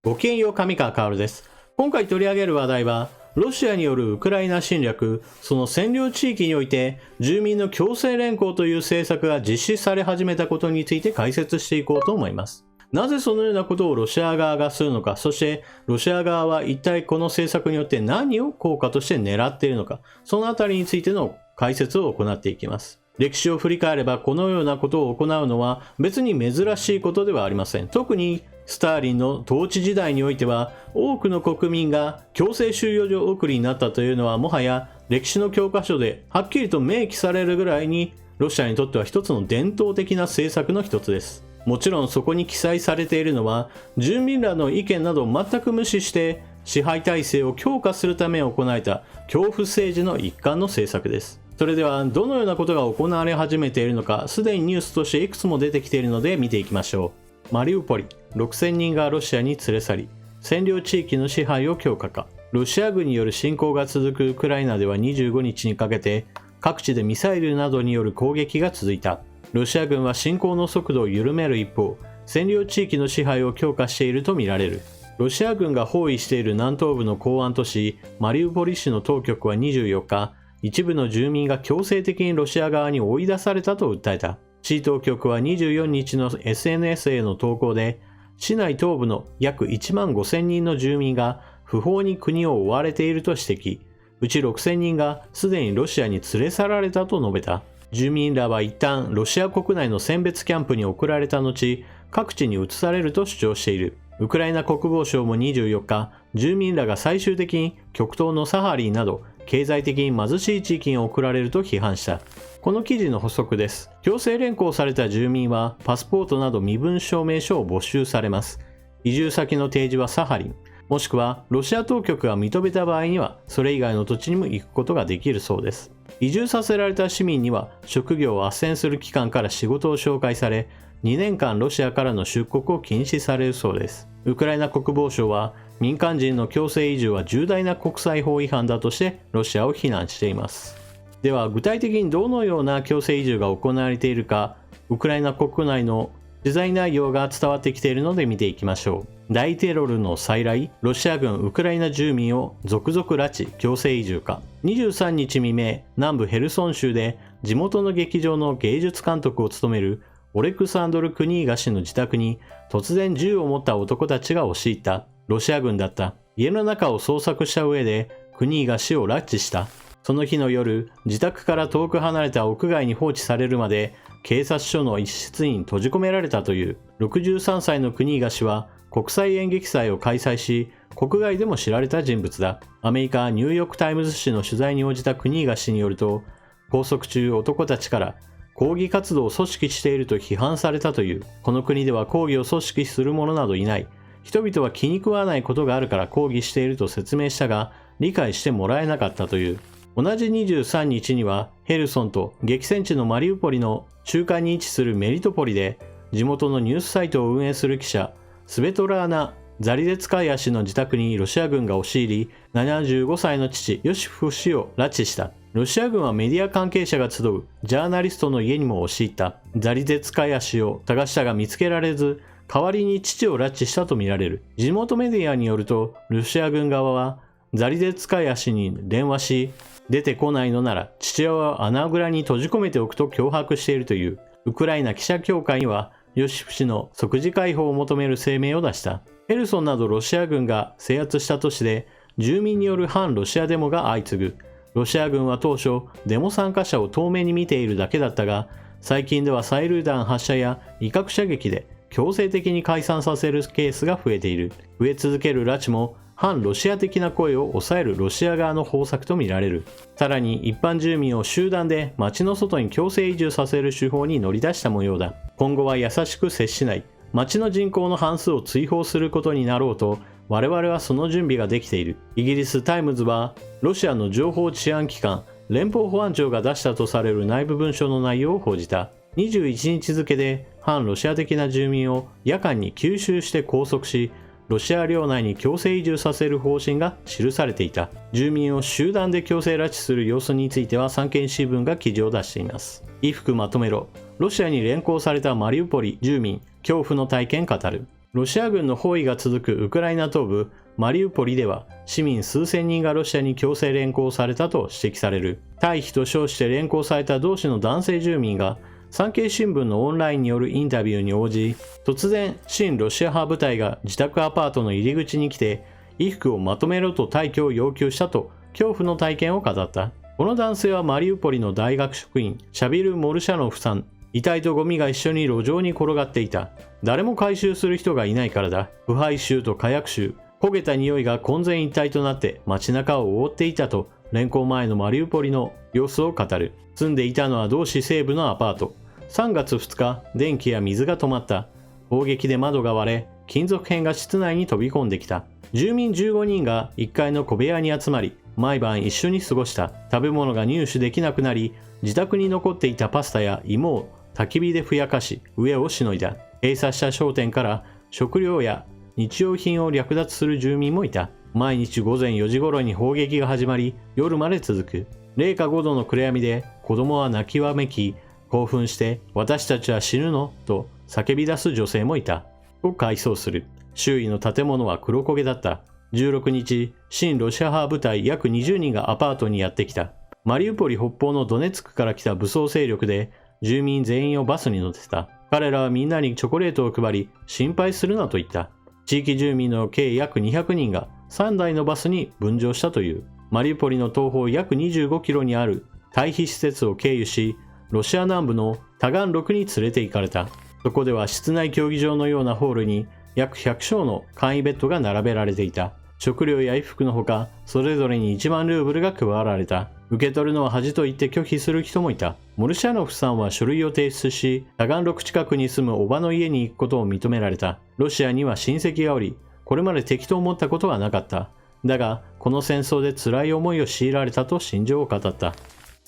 ごきげんよう、上川薫です。今回取り上げる話題は、ロシアによるウクライナ侵略、その占領地域において住民の強制連行という政策が実施され始めたことについて解説していこうと思います。なぜそのようなことをロシア側がするのか、そしてロシア側は一体この政策によって何を効果として狙っているのか、そのあたりについての解説を行っていきます。歴史を振り返ればこのようなことを行うのは別に珍しいことではありません。特にスターリンの統治時代においては多くの国民が強制収容所送りになったというのはもはや歴史の教科書ではっきりと明記されるぐらいにロシアにとっては一つの伝統的な政策の一つです。もちろんそこに記載されているのは住民らの意見などを全く無視して支配体制を強化するため行われた恐怖政治の一環の政策です。それではどのようなことが行われ始めているのか、すでにニュースとしていくつも出てきているので見ていきましょう。マリウポリ、6000人がロシアに連れ去り、占領地域の支配を強化か。ロシア軍による侵攻が続くウクライナでは25日にかけて各地でミサイルなどによる攻撃が続いた。ロシア軍は侵攻の速度を緩める一方、占領地域の支配を強化しているとみられる。ロシア軍が包囲している南東部の港湾都市マリウポリ市の当局は24日、一部の住民が強制的にロシア側に追い出されたと訴えた。市当局は24日の SNS への投稿で、市内東部の約1万5000人の住民が不法に国を追われていると指摘。うち6000人がすでにロシアに連れ去られたと述べた。住民らは一旦ロシア国内の選別キャンプに送られた後、各地に移されると主張している。ウクライナ国防省も24日、住民らが最終的に極東のサハリンなど経済的に貧しい地域に送られると批判した。この記事の補足です。強制連行された住民はパスポートなど身分証明書を没収されます。移住先の提示はサハリン、もしくはロシア当局が認めた場合にはそれ以外の土地にも行くことができるそうです。移住させられた市民には職業を斡旋する機関から仕事を紹介され、2年間ロシアからの出国を禁止されるそうです。ウクライナ国防省は民間人の強制移住は重大な国際法違反だとしてロシアを非難しています。では具体的にどのような強制移住が行われているか、ウクライナ国内の取材内容が伝わってきているので見ていきましょう。大テロの再来、ロシア軍ウクライナ住民を続々拉致、強制移住か。23日未明、南部ヘルソン州で地元の劇場の芸術監督を務めるオレクサンドル・クニーガ氏の自宅に突然銃を持った男たちが押し入った。ロシア軍だった。家の中を捜索した上でクニーガ氏を拉致した。その日の夜、自宅から遠く離れた屋外に放置されるまで警察署の一室に閉じ込められたという。63歳のクニーガ氏は国際演劇祭を開催し、国外でも知られた人物だ。アメリカニューヨークタイムズ紙の取材に応じたクニーガ氏によると、拘束中男たちから抗議活動を組織していると批判されたという。この国では抗議を組織する者などいない。人々は気に食わないことがあるから抗議していると説明したが、理解してもらえなかったという。同じ23日にはヘルソンと激戦地のマリウポリの中間に位置するメリトポリで、地元のニュースサイトを運営する記者スベトラーナ・ザリデツカヤ氏の自宅にロシア軍が押し入り、75歳の父ヨシフ氏を拉致した。ロシア軍はメディア関係者が集うジャーナリストの家にも押し入った。ザリデツカヤ氏を探したが見つけられず、代わりに父を拉致したとみられる。地元メディアによると、ロシア軍側はザリデツカヤ氏に電話し、出てこないのなら父親を穴蔵に閉じ込めておくと脅迫しているという。ウクライナ記者協会にはヨシフ氏の即時解放を求める声明を出した。ヘルソンなどロシア軍が制圧した都市で住民による反ロシアデモが相次ぐ。ロシア軍は当初デモ参加者を遠目に見ているだけだったが、最近では催涙弾発射や威嚇射撃で強制的に解散させるケースが増えている。増え続ける拉致も反ロシア的な声を抑えるロシア側の方策とみられる。さらに一般住民を集団で街の外に強制移住させる手法に乗り出した模様だ。今後は優しく接しない。街の人口の半数を追放することになろうと、我々はその準備ができている。イギリスタイムズはロシアの情報治安機関連邦保安庁が出したとされる内部文書の内容を報じた。21日付で反ロシア的な住民を夜間に吸収して拘束し、ロシア領内に強制移住させる方針が記されていた。住民を集団で強制拉致する様子については産経新聞が記事を出しています。衣服まとめろ。ロシアに連行されたマリウポリ住民、恐怖の体験語る。ロシア軍の包囲が続くウクライナ東部マリウポリでは市民数千人がロシアに強制連行されたと指摘される。退避と称して連行された同士の男性住民が産経新聞のオンラインによるインタビューに応じ、突然親ロシア派部隊が自宅アパートの入り口に来て衣服をまとめろと退去を要求したと恐怖の体験を語った。この男性はマリウポリの大学職員シャビル・モルシャノフさん。遺体とゴミが一緒に路上に転がっていた。誰も回収する人がいないからだ。腐敗臭と火薬臭、焦げた匂いが混然一体となって街中を覆っていたと連行前のマリウポリの様子を語る。住んでいたのは同市西部のアパート。3月2日、電気や水が止まった。砲撃で窓が割れ、金属片が室内に飛び込んできた。住民15人が1階の小部屋に集まり、毎晩一緒に過ごした。食べ物が入手できなくなり、自宅に残っていたパスタや芋を焚き火でふやかし、上をしのいだ。閉鎖した商店から食料や日用品を略奪する住民もいた。毎日午前4時頃に砲撃が始まり、夜まで続く。零下5度の暗闇で子供は泣きわめき、興奮して私たちは死ぬのと叫び出す女性もいた。と回想する。周囲の建物は黒焦げだった。16日、親ロシア派部隊約20人がアパートにやってきた。マリウポリ北方のドネツクから来た武装勢力で、住民全員をバスに乗せた。彼らはみんなにチョコレートを配り、心配するなと言った。地域住民の計約200人が3台のバスに分乗したという。マリウポリの東方約25キロにある退避施設を経由し、ロシア南部のタガンロクに連れて行かれた。そこでは室内競技場のようなホールに約100床の簡易ベッドが並べられていた。食料や衣服のほか、それぞれに1万ルーブルが配られた。受け取るのは恥と言って拒否する人もいた。モルシャノフさんは書類を提出し、タガンロク近くに住む叔母の家に行くことを認められた。ロシアには親戚がおり、これまで敵と思ったことはなかった。だが、この戦争で辛い思いを強いられたと心情を語った。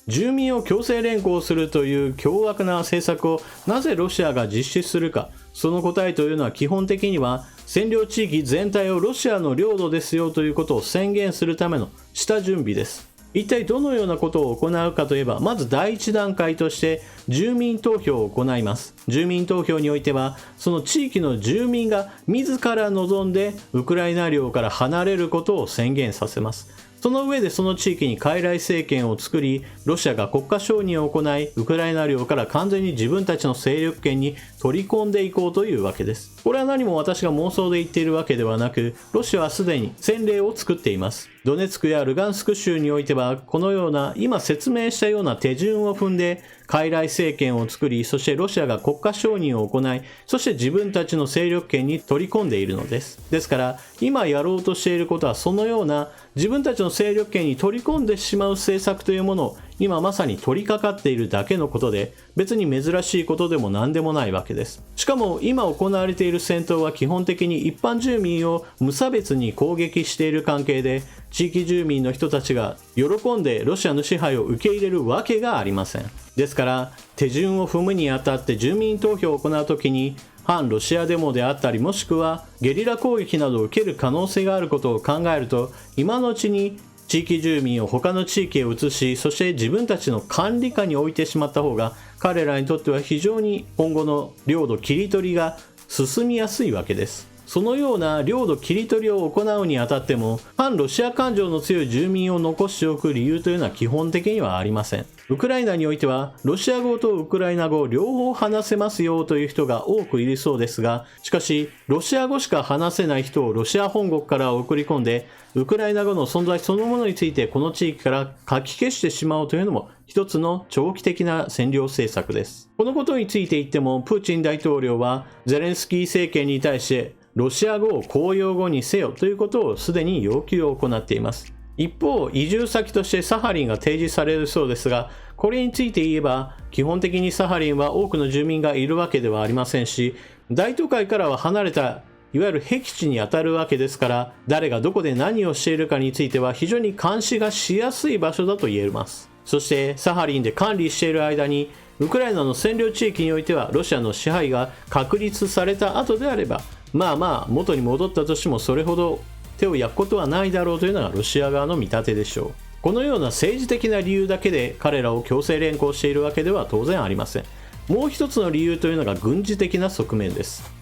住民を強制連行するという凶悪な政策をなぜロシアが実施するか、その答えというのは基本的には占領地域全体をロシアの領土ですよということを宣言するための下準備です。一体どのようなことを行うかといえば、まず第一段階として住民投票を行います。住民投票においては、その地域の住民が自ら望んでウクライナ領から離れることを宣言させます。その上でその地域に傀儡政権を作り、ロシアが国家承認を行い、ウクライナ領から完全に自分たちの勢力圏に取り込んでいこうというわけです。これは何も私が妄想で言っているわけではなく、ロシアはすでに先例を作っています。ドネツクやルガンスク州においては、このような今説明したような手順を踏んで、傀儡政権を作り、そしてロシアが国家承認を行い、そして自分たちの勢力圏に取り込んでいるのです。ですから、今やろうとしていることはそのような自分たちの勢力圏に取り込んでしまう政策というものを今まさに取り掛かっているだけのことで、別に珍しいことでも何でもないわけです。しかも今行われている戦闘は基本的に一般住民を無差別に攻撃している関係で、地域住民の人たちが喜んでロシアの支配を受け入れるわけがありません。ですから手順を踏むにあたって住民投票を行うときに、反ロシアデモであったり、もしくはゲリラ攻撃などを受ける可能性があることを考えると、今のうちに地域住民を他の地域へ移し、そして自分たちの管理下に置いてしまった方が、彼らにとっては非常に今後の領土切り取りが進みやすいわけです。そのような領土切り取りを行うにあたっても、反ロシア感情の強い住民を残しておく理由というのは基本的にはありません。ウクライナにおいては、ロシア語とウクライナ語両方話せますよという人が多くいるそうですが、しかし、ロシア語しか話せない人をロシア本国から送り込んで、ウクライナ語の存在そのものについてこの地域からかき消してしまうというのも一つの長期的な占領政策です。このことについて言っても、プーチン大統領はゼレンスキー政権に対してロシア語を公用語にせよということをすでに要求を行っています。一方、移住先としてサハリンが提示されるそうですが、これについて言えば、基本的にサハリンは多くの住民がいるわけではありませんし、大都会からは離れたいわゆる僻地に当たるわけですから、誰がどこで何をしているかについては非常に監視がしやすい場所だと言えます。そしてサハリンで管理している間に、ウクライナの占領地域においてはロシアの支配が確立された後であれば、元に戻ったとしてもそれほど手を焼くことはないだろうというのがロシア側の見立てでしょう。このような政治的な理由だけで彼らを強制連行しているわけでは当然ありません。もう一つの理由というのが軍事的な側面です。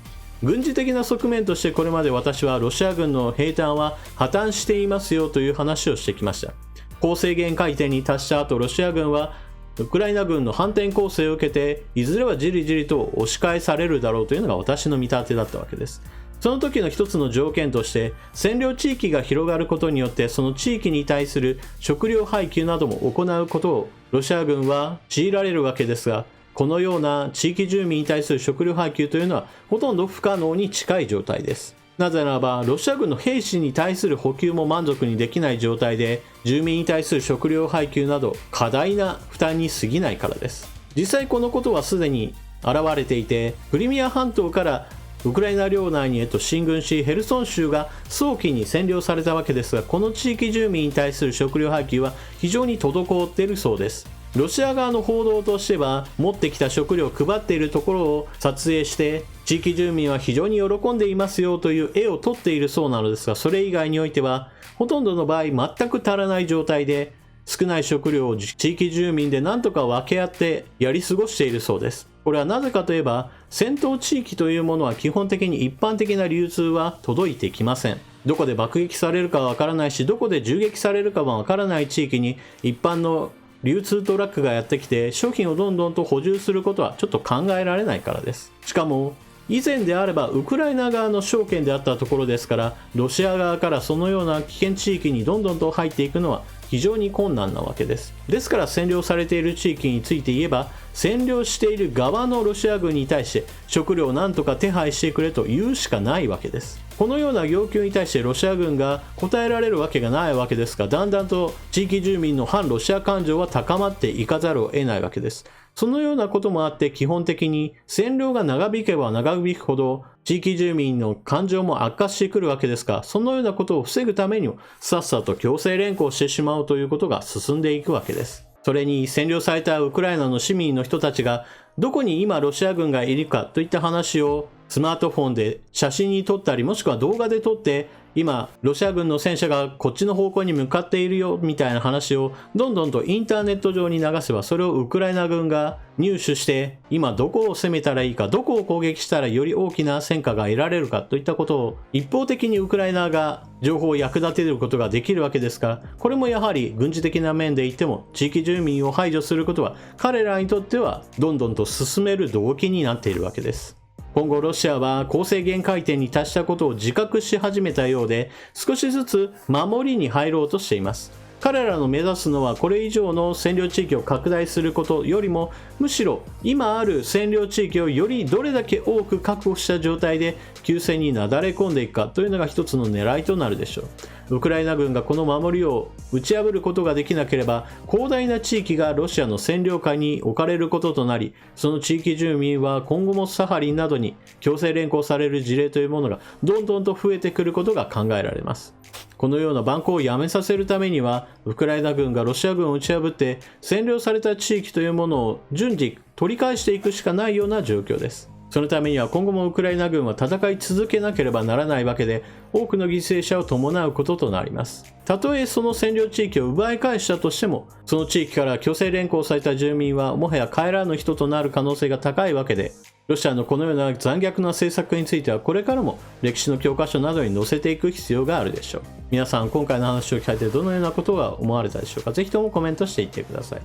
軍事的な側面としてこれまで私はロシア軍の兵站は破綻していますよという話をしてきました。攻勢限界点に達した後、ロシア軍はウクライナ軍の反転攻勢を受けて、いずれはじりじりと押し返されるだろうというのが私の見立てだったわけです。その時の一つの条件として、占領地域が広がることによって、その地域に対する食料配給なども行うことをロシア軍は強いられるわけですが、このような地域住民に対する食料配給というのはほとんど不可能に近い状態です。なぜならば、ロシア軍の兵士に対する補給も満足にできない状態で、住民に対する食料配給など過大な負担に過ぎないからです。実際このことはすでに現れていて、クリミア半島からウクライナ領内に進軍し、ヘルソン州が早期に占領されたわけですが、この地域住民に対する食料配給は非常に滞っているそうです。ロシア側の報道としては、持ってきた食料を配っているところを撮影して、地域住民は非常に喜んでいますよという絵を撮っているそうなのですが、それ以外においては、ほとんどの場合全く足らない状態で、少ない食料を地域住民で何とか分け合ってやり過ごしているそうです。これはなぜかといえば、戦闘地域というものは基本的に一般的な流通は届いてきません。どこで爆撃されるかはわからないし、どこで銃撃されるかはわからない地域に一般の流通トラックがやってきて商品をどんどんと補充することはちょっと考えられないからです。しかも以前であればウクライナ側の商圏であったところですから、ロシア側からそのような危険地域にどんどんと入っていくのは非常に困難なわけです。ですから占領されている地域について言えば、占領している側のロシア軍に対して食料を何とか手配してくれと言うしかないわけです。このような要求に対してロシア軍が応えられるわけがないわけですが、だんだんと地域住民の反ロシア感情は高まっていかざるを得ないわけです。そのようなこともあって、基本的に占領が長引けば長引くほど地域住民の感情も悪化してくるわけですが、そのようなことを防ぐためにもさっさと強制連行してしまうということが進んでいくわけです。それに占領されたウクライナの市民の人たちがどこに今ロシア軍がいるかといった話をスマートフォンで写真に撮ったり、もしくは動画で撮って今ロシア軍の戦車がこっちの方向に向かっているよみたいな話をどんどんとインターネット上に流せば、それをウクライナ軍が入手して今どこを攻めたらいいか、どこを攻撃したらより大きな戦果が得られるかといったことを一方的にウクライナが情報を役立てることができるわけですから、これもやはり軍事的な面で言っても地域住民を排除することは彼らにとってはどんどんと進める動機になっているわけです。今後ロシアは攻勢限界点に達したことを自覚し始めたようで、少しずつ守りに入ろうとしています。彼らの目指すのはこれ以上の占領地域を拡大することよりも、むしろ今ある占領地域をよりどれだけ多く確保した状態で急戦になだれ込んでいくかというのが一つの狙いとなるでしょう。ウクライナ軍がこの守りを打ち破ることができなければ、広大な地域がロシアの占領下に置かれることとなり、その地域住民は今後もサハリンなどに強制連行される事例というものがどんどんと増えてくることが考えられます。このような蛮行をやめさせるためには、ウクライナ軍がロシア軍を打ち破って占領された地域というものを順次取り返していくしかないような状況です。そのためには今後もウクライナ軍は戦い続けなければならないわけで、多くの犠牲者を伴うこととなります。たとえその占領地域を奪い返したとしても、その地域から強制連行された住民はもはや帰らぬ人となる可能性が高いわけで、ロシアのこのような残虐な政策についてはこれからも歴史の教科書などに載せていく必要があるでしょう。皆さん今回の話を聞いてどのようなことが思われたでしょうか。ぜひともコメントしていってください。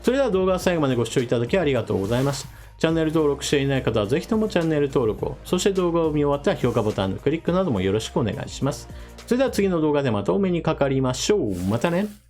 それでは動画を最後までご視聴いただきありがとうございました。チャンネル登録していない方はぜひともチャンネル登録を、そして動画を見終わったら評価ボタンのクリックなどもよろしくお願いします。それでは次の動画でまたお目にかかりましょう。またね。